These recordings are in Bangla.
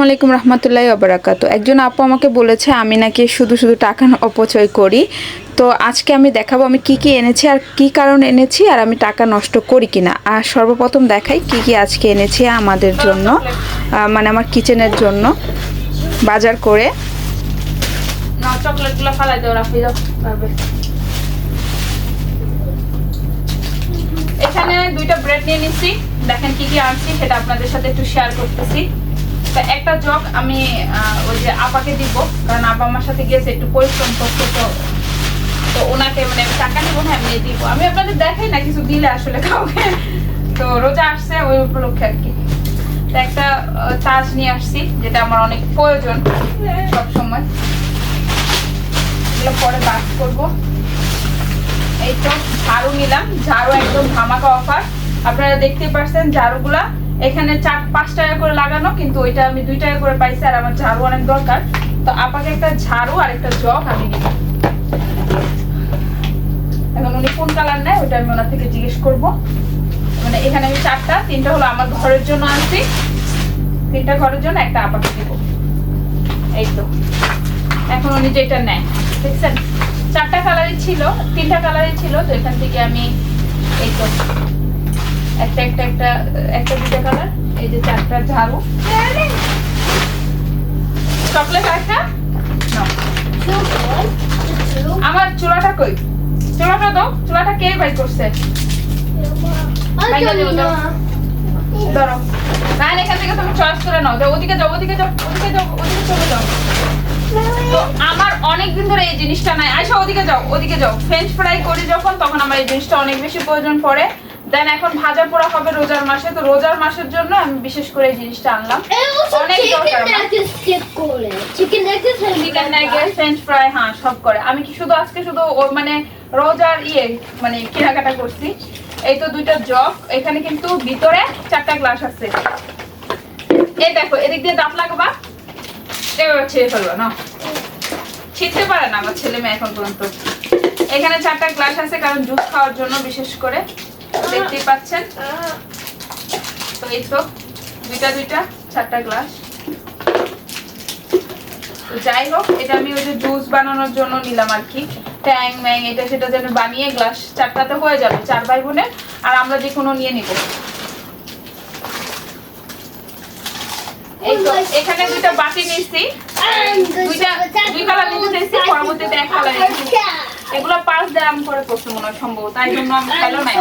আলাইকুম রহমতুল্লাহি ওয়া বারাকাতুহু। একজন আপু আমাকে বলেছে আমি নাকি শুধু শুধু টাকা অপচয় করি। তো আজকে আমি দেখাবো আমি কি কি এনেছি আর কি কারণে এনেছি আর আমি টাকা নষ্ট করি কিনা। আর সর্বপ্রথম দেখাই কি কি আজকে এনেছি আমাদের জন্য, মানে আমার কিচেনের জন্য বাজার করে। না চকলেটগুলো ফালাই দাও, রাখি দাও। এখানে দুইটা ব্রেড নিয়ে নিচ্ছি, দেখেন কি কি আনছি সেটা আপনাদের সাথে একটু শেয়ার করতেছি। তো একটা জগ আমি ওই যে আপাকে দিব, কারণ আপা আমার সাথে গিয়েছে একটু পরিশ্রম করতে, তো ওনাকে মানে টাকা দিব না এমনি দিব। আমি আপনাদের দেখাই না কিছু দিলে আসলে কাউকে, তো রোজা আসছে ওই উপলক্ষে আর কি। তো একটা তাজ নিয়ে আসছি যেটা আমার অনেক প্রয়োজন সবসময়, এগুলো পরে বাস করবো। এই তো ঝাড়ু নিলাম, ঝাড়ু একদম ধামাকা অফার। আপনারা দেখতে পাচ্ছেন ঝাড়ুগুলা এখানে 4-5 টাকা করে লাগানো, কিন্তু ওইটা আমি 2 টাকা করে পাইছি। আর আমার ঝাড়ু অনেক দরকার, তো আপাকে একটা ঝাড়ু আর একটা জগ আমি দিব। এখন উনি কোন কালার নেয় ওইটা আমি ওনার থেকে জিজ্ঞেস করবো। মানে এখানে আমি 3টা হলো আমার ঘরের জন্য আনছি, 3টা ঘরের জন্য, একটা আপাকে দিব। এই তো এখন উনি যেটা নেয় দেখছেন 4টা কালারই ছিল, 3টা কালারই ছিল, তো এখান থেকে আমি এই তো একটা 2টা কালার, এই যে 4টা ঝাড়ু, চকলেট একটা নাও। আমার চুলাটা কই? চুলাটা দাও, চুলাটা কে বাই করছে? ধরো না, এখান থেকে তুমি চয়েস করে নাও। যাও ওদিকে যাও, ওদিকে যাও, ওদিকে যাও, ওদিকে চলে যাও। তো আমার অনেকদিন ধরে এই জিনিসটা নাই। আচ্ছা ওদিকে যাও, ওদিকে যাও। ফ্রেঞ্চ ফ্রাই করি যখন, তখন আমার এই জিনিসটা অনেক বেশি প্রয়োজন পড়ে। দেন এখন ভাজা পোড়া হবে রোজার মাসে, তো রোজার মাসের জন্য আমি বিশেষ করে এই জিনিসটা আনলাম। অনেক দরকার চিকেন নাগেটস, ফ্রেঞ্চ ফ্রাই, হ্যাঁ সব করে। আমি কি শুধু আজকে শুধু মানে রোজার মানে কেনাকাটা করছি। এই তো 2টা জগ, এখানে কিন্তু ভিতরে 4টা গ্লাস আছে। এই দেখো এদিক দিয়ে দাঁত লাগাবা, এবার ছেড়ে ফেলবা না, ছিটতে পারে না আমার ছেলে মেয়ে এখন পর্যন্ত। এখানে 4টা গ্লাস আছে, কারণ জুস খাওয়ার জন্য বিশেষ করে, দেখতেই পাচ্ছেন। তো এই তো 2টা 4টা গ্লাস। তো যাই হোক, এটা আমি ওই যে জুস বানানোর জন্য নিলাম আর কি। ট্যাং ম্যাং এটা সেটা যেন বানিয়ে গ্লাস 4টাতে হয়ে যাবে, 4 ভাই বোনের। আর আমরা যে কোনো নিয়ে নিব। এই তো এখানে 2টা বাটি নিয়েছি, 2 কালার নিতে চাইছি, পরবর্তীতে 1 কালার নিয়েছি। এগুলো 5 দাম করে পড়ছে মনে হয় সম্ভবত, তাই জন্য আমি খেলো নাই।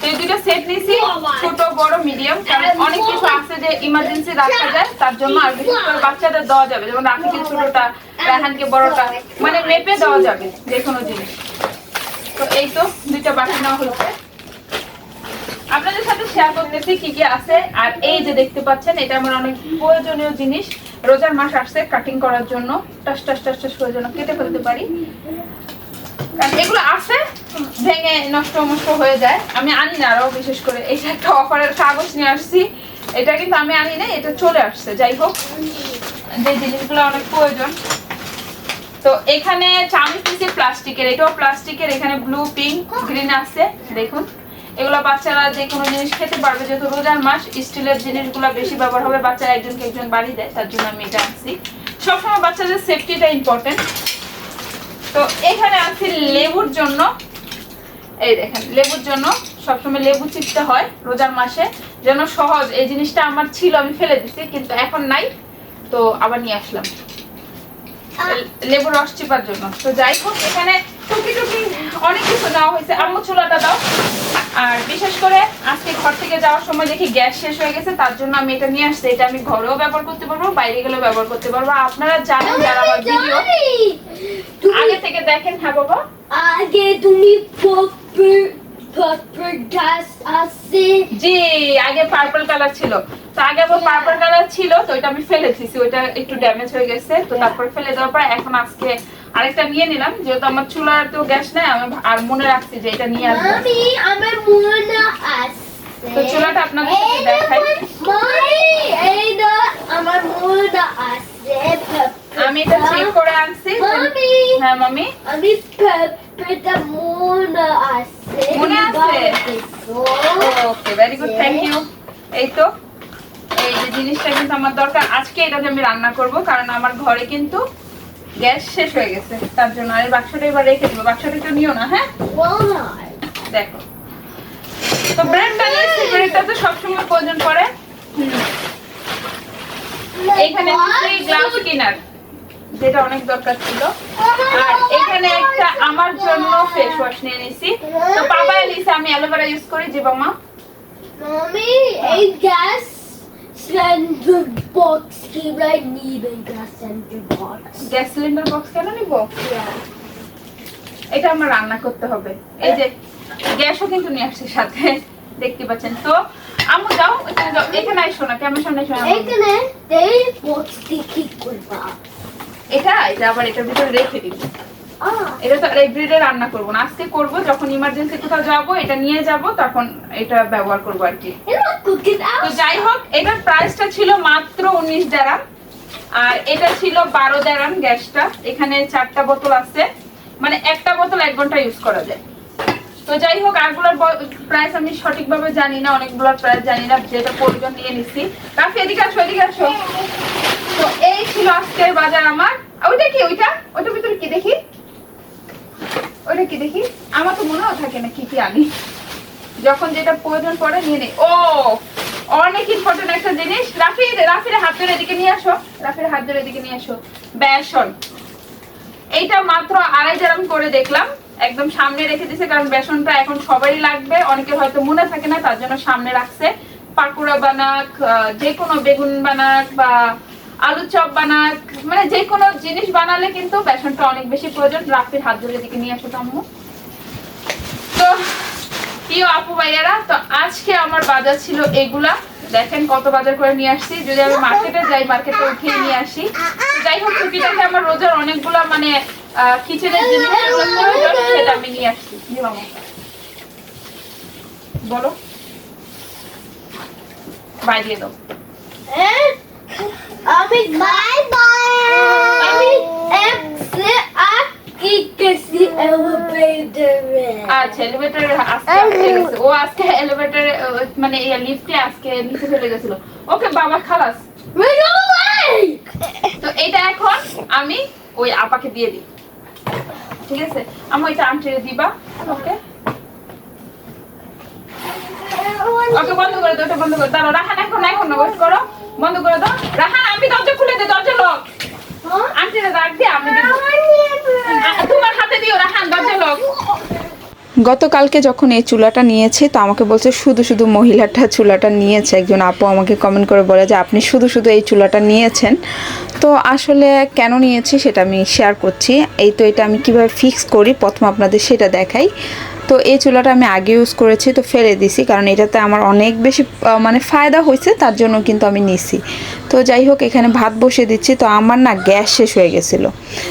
তো এই 2টা সেট নিয়েছি, ছোট বড় মিডিয়াম, কারণ অনেক কিছু আছে যে ইমার্জেন্সি রাখা যায় তার জন্য। আর বিশেষ করে বাচ্চাদের দেওয়া যাবে, যেমন রাখিকে ছোটটা, রাহানকে বড়টা, মানে মেপে দেওয়া যাবে যে কোনো জিনিস। তো এই তো 2টা বাটি নেওয়া হয়েছে, আপনাদের সাথে শেয়ার করতেছি কি কি আছে। আর এই যে দেখতে পাচ্ছেন এটা আমার অনেক প্রয়োজনীয় জিনিস, রোজার মাস আসছে, কাটিং করার জন্য টাস টাস টাস টাস করে জন্য কেটে ফেলতে পারি, কারণ এগুলো আছে ভেঙে নষ্ট হয়ে যায়। আমি আনি না, আরো বিশেষ করে এই যে একটা অফারের কাগজ নিয়ে আসছি, এটা কিন্তু আমি আনি না, এটা চলে আসছে। যাই হোক, যে জিনিসগুলো অনেক প্রয়োজন। তো এখানে চামচ নিচ্ছি প্লাস্টিকের, এটাও প্লাস্টিকের, এখানে ব্লু পিঙ্ক গ্রিন আছে দেখুন। এগুলো বাচ্চারা যে কোনো জিনিস খেতে পারবে, যেহেতু রোজার মাস স্টিলের জিনিসগুলো বেশি ব্যবহার হবে, বাচ্চারা একজনকে একজন বাড়ি দেয়, তার জন্য আমি এটা আনছি। সবসময় বাচ্চাদের সেফটিটা ইম্পর্টেন্ট। তো এখানে আনছি লেবুর জন্য, এই দেখেন লেবুর জন্য সবসময় লেবু চিপতে হয় রোজার মাসে, যেন সহজ। এই জিনিসটা আমার ছিল, আমি ফেলে দিছি, কিন্তু এখন নাই, তো আবার নিয়ে আসলাম লেবুর রস চিপার জন্য। তো যাই হোক, এখানে টুকি টুকি অনেক কিছু নেওয়া হয়েছে। আম্মু চুলাটা দাও। আর বিশেষ করে আজকে ঘর থেকে যাওয়ার সময় দেখি গ্যাস শেষ হয়ে গেছে, তার জন্য আমি এটা নিয়ে আসছি। এটা আমি ঘরেও ব্যবহার করতে পারবো, বাইরে গেলেও ব্যবহার করতে পারবো। আপনারা জানেন যারা আমার ভিডিও আগে থেকে দেখেন। হ্যাঁ বাবা, আগে তুমি পার্পল গ্যাস আছে, জি আগে পার্পল কালার ছিল। তো আগে পার্পল কালার ছিল, তো এটা আমি ফেলে দিয়েছি, ওইটা একটু ড্যামেজ হয়ে গেছে, তো তারপর ফেলে দেওয়ার পর এখন আজকে আরেকটা নিয়ে নিলাম, যেহেতু আমার চুলার তো গ্যাস নাই। আমি আর মনে রাখছি যে এটা নিয়ে আসবো। আমি আমার মনে আছে, তো চুলাটা আপনাদের সাথে দেখাই। এই না আমার মনে আছে, আমি এটা চেক করে আনছি। হ্যাঁ মামি, আমি পেপারটা মনে আছে, মনে আছে? Okay very good, thank you. এই তো এই যে জিনিসটা কিন্তু আমার দরকার আজকে, এটাতে আমি রান্না করব কারণ আমার ঘরে কিন্তু গ্যাস শেষ হয়ে গেছে, তার জন্য। আর এই বাক্সটা এবার রেখে দিব, বাক্সটা একটু নিও না, হ্যাঁ? দেখো তো ব্রেডটা নিয়েছি, ব্রেডটা তো সবসময় প্রয়োজন পড়ে। এখানে গ্লাস কিনার, যেটা অনেক দরকার ছিল। আর এখানে একটা আমার জন্য ফেস ওয়াশ নিয়ে নিছি। তো পাপায়া নিছে, আমি অ্যালোভেরা ইউজ করি। যে বাবা Mommy, a gas cylinder box. Keep I need a gas cylinder box. Gas cylinder box কেন নিব? এটা আমার রান্না করতে হবে। এই যে গ্যাসও কিন্তু নিয়ে আসছে সাথে, দেখতে পাচ্ছেন। তো আমু যাও, এখানে যাও, এখানে আইসো না, ক্যামেরার সামনে আইসো না। এখানে এই বক্সটি কি করবা? এটা আবার এটার ভিতরে রেখে দিব। এটা তো এই ব্রেডে রান্না করব না, আজকে করব। যখন ইমার্জেন্সি কোথাও যাব, এটা নিয়ে যাব, তখন এটা ব্যবহার করব আর কি। তো যাই হোক, এটার প্রাইসটা ছিল মাত্র 19 দিরহাম, আর এটা ছিল 12 দিরহাম গ্যাসটা। এখানে 4টা বোতল আছে, মানে একটা বোতল 1 ঘন্টা ইউজ করা যায়। তো যাই হোক, আরগুলোর প্রাইস আমি সঠিকভাবে জানি না, অনেকগুলোর প্রাইস জানি না, যেটা প্রয়োজন নিয়ে নিছি। রাফি এদিকে আসো, এদিকে আসো। তো এই ছিল আজকের বাজার আমার। ওইটা কি? ওইটার ভিতরে কি দেখি? ওইটা কি দেখি? আমার তো মনেও থাকে না কি কি আনি, যখন যেটা প্রয়োজন পড়ে নিয়ে নেই। ও অনেক ইম্পর্টেন্ট একটা জিনিস। রাফির হাত ধরে এদিকে নিয়ে আসো, রাফির হাত ধরে এদিকে নিয়ে আসো। বেসন, এইটা মাত্র 2.5 দিরহাম করে দেখলাম, একদম সামনে রেখে দিছে, কারণ বেসনটা এখন সবারই লাগবে, অনেকের হয়তো মনে থাকে না, তার জন্য সামনে রাখছে। পাকুড়া বানাক, যে কোনো বেগুন বানাক বা আলু চপ বানাক, মানে যে কোনো জিনিস বানালে কিন্তু বেসনটা অনেক বেশি প্রয়োজন। রাফির হাত ধরে দিকে নিয়ে আসো আম্মু। তো প্রিয় আপু ভাইয়ারা, তো আজকে আমার বাজার ছিল এগুলা। দেখেন কত বাজার করে নিয়ে আসছি। যদি আমি মার্কেটে যাই, মার্কেটে উঠিয়ে নিয়ে আসি। যাই হোক, টুকিটাকে আমার রোজার অনেকগুলা মানে কিচেনের জিনিস সেটা আমি নিয়ে আসছি। বলো, বাই দিয়ে দাও। আমি বাই বাই। আমি এলিভেটরে। আচ্ছা, এলিভেটরে আজকে গেছে ও, আজকে এলিভেটরে মানে এই লিফটে আজকে নিচে চলে গেছিল। ওকে বাবা, খালাস। তো এইটা এখন আমি ওই আপাকে দিয়ে দিই, ঠিক আছে? আমি ওইটা আন্টিরে দিবা। ওকে ওকে, বন্ধ করে দাও, ওটা বন্ধ করে দাও। রাহান এখন ওয়েট করো, বন্ধ করে দাও। রাহান, আমি দরজা খুলে দে, দরজা লক। আন্টিরে রাখ দিয়ে আমি দেব, তোমার হাতে দিও। রাহান, দরজা লক। গতকালকে যখন এই চুলাটা নিয়েছি, তো আমাকে বলছে শুধু শুধু মহিলাটা চুলাটা নিয়েছে। একজন আপু আমাকে কমেন্ট করে বলে যে আপনি শুধু শুধু এই চুলাটা নিয়েছেন। তো আসলে কেন নিয়েছি সেটা আমি শেয়ার করছি। এই তো এটা আমি কিভাবে ফিক্স করি প্রথম আপনাদের সেটা দেখাই। তো এই চুলাটা আমি আগে ইউজ করেছি, তো ফেলে দিছি, কারণ এটাতে আমার অনেক বেশি মানে ফায়দা হয়েছে, তার জন্য কিন্তু আমি নিছি। তো যাই হোক, এখানে ভাত বসিয়ে দিচ্ছি। তো আমার না গ্যাস শেষ হয়ে গেছিলো,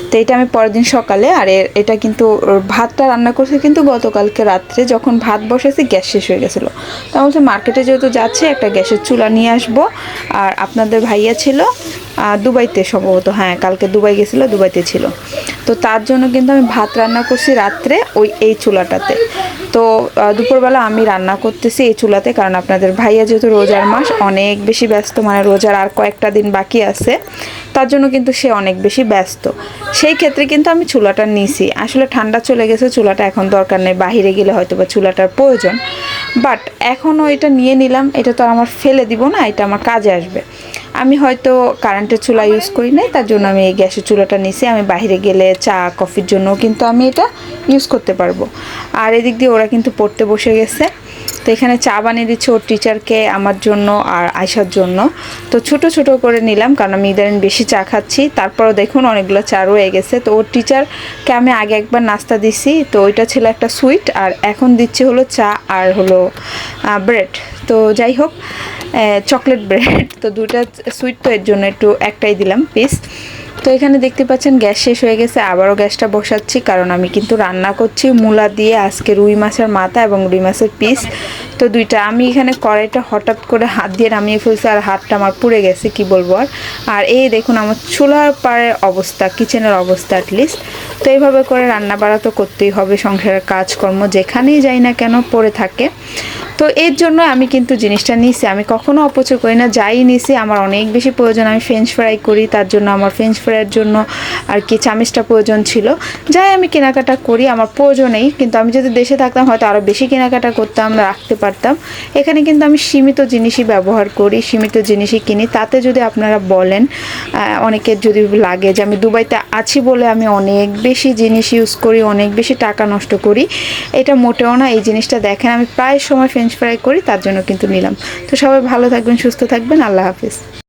তো এটা আমি পরের দিন সকালে, আর এটা কিন্তু ভাতটা রান্না করছি কিন্তু গতকালকে রাত্রে, যখন ভাত বসেছি গ্যাস শেষ হয়ে গেছিলো। তো আমি বলছি মার্কেটে যেহেতু যাচ্ছে, একটা গ্যাসের চুলা নিয়ে আসবো। আর আপনাদের ভাইয়া ছিল দুবাইতে সম্ভবত, হ্যাঁ কালকে দুবাই গেছিলো, দুবাইতে ছিল। তো তার জন্য কিন্তু আমি ভাত রান্না করছি রাত্রে এই চুলাটাতে। তো দুপুরবেলা আমি রান্না করতেছি এই চুলাতে, কারণ আপনাদের ভাইয়া যেহেতু রোজার মাস অনেক বেশি ব্যস্ত, মানে রোজার আর কয়েকটা দিন বাকি আছে, তার জন্য কিন্তু সে অনেক বেশি ব্যস্ত। সেই ক্ষেত্রে কিন্তু আমি চুলাটা নিছি। আসলে ঠান্ডা চলে গেছে, চুলাটা এখন দরকার নেই, বাহিরে গেলে হয়তো বা চুলাটার প্রয়োজন, বাট এখনও এটা নিয়ে নিলাম। এটা তো আমার ফেলে দিব না, এটা আমার কাজে আসবে। আমি হয়তো কারেন্টের চুলা ইউজ করি নাই, তার জন্য আমি এই গ্যাসের চুলাটা নিছি। আমি বাইরে গেলে চা কফির জন্য কিন্তু আমি এটা ইউজ করতে পারবো। আর এদিক দিয়ে ওরা কিন্তু পড়তে বসে গেছে। তো এখানে চা বানিয়ে দিচ্ছে ওর টিচারকে, আমার জন্য আর আয়শার জন্য। তো ছোট ছোট করে নিলাম, কারণ আমি ইদানিং বেশি চা খাচ্ছি। তারপরও দেখুন অনেকগুলো চা রয়ে গেছে। তো ওর টিচারকে আমি আগে একবার নাস্তা দিছি, তো ওইটা ছিল একটা সুইট, আর এখন দিচ্ছি হলো চা আর হলো ব্রেড। তো যাই হোক, চকলেট ব্রেড। তো দুটা সুইট, তো এর জন্য একটাই দিলাম পিস। তো এখানে দেখতে পাচ্ছেন গ্যাস শেষ হয়ে গেছে, আবারও গ্যাসটা বসাচ্ছি, কারণ আমি কিন্তু রান্না করছি মূলা দিয়ে আজকে রুই মাছের মাথা এবং রুই মাছের পিস। তো দুইটা আমি এখানে কড়াইটা হঠাৎ করে হাত দিয়ে নামিয়ে ফেলছি, আর হাতটা আমার পুড়ে গেছে কি বলবো। আর এই দেখুন আমার চুলার পাড়ের অবস্থা, কিচেনের অবস্থা অ্যাটলিস্ট। তো এইভাবে করে রান্না বাড়া তো করতেই হবে, সংসারের কাজকর্ম যেখানেই যাই না কেন পড়ে থাকে। তো এর জন্য আমি কিন্তু জিনিসটা নিছি, আমি কখনো অপচয় করি না, যাই নিছি আমার অনেক বেশি প্রয়োজন। আমি ফ্রেঞ্চ ফ্রাই করি, তার জন্য আমার ফ্রেঞ্চ ফ্রাইয়ের জন্য আর কি চামিচটা প্রয়োজন ছিল। যাই আমি কেনাকাটা করি আমার প্রয়োজনেই, কিন্তু আমি যদি দেশে থাকতাম হয়তো আরও বেশি কেনাকাটা করতাম, রাখতে পারতাম। এখানে কিন্তু আমি সীমিত জিনিসই ব্যবহার করি, সীমিত জিনিসই কিনি। তাতে যদি আপনারা বলেন, অনেকের যদি লাগে যে আমি দুবাইতে আছি বলে আমি অনেক বেশি জিনিস ইউজ করি, অনেক বেশি টাকা নষ্ট করি, এটা মোটেও না। এই জিনিসটা দেখেন আমি প্রায় সময় ফ্রেঞ্চ ফ্রাই করি, তার জন্য কিন্তু নিলাম। তো সবাই ভালো থাকবেন, সুস্থ থাকবেন, আল্লাহ হাফিজ।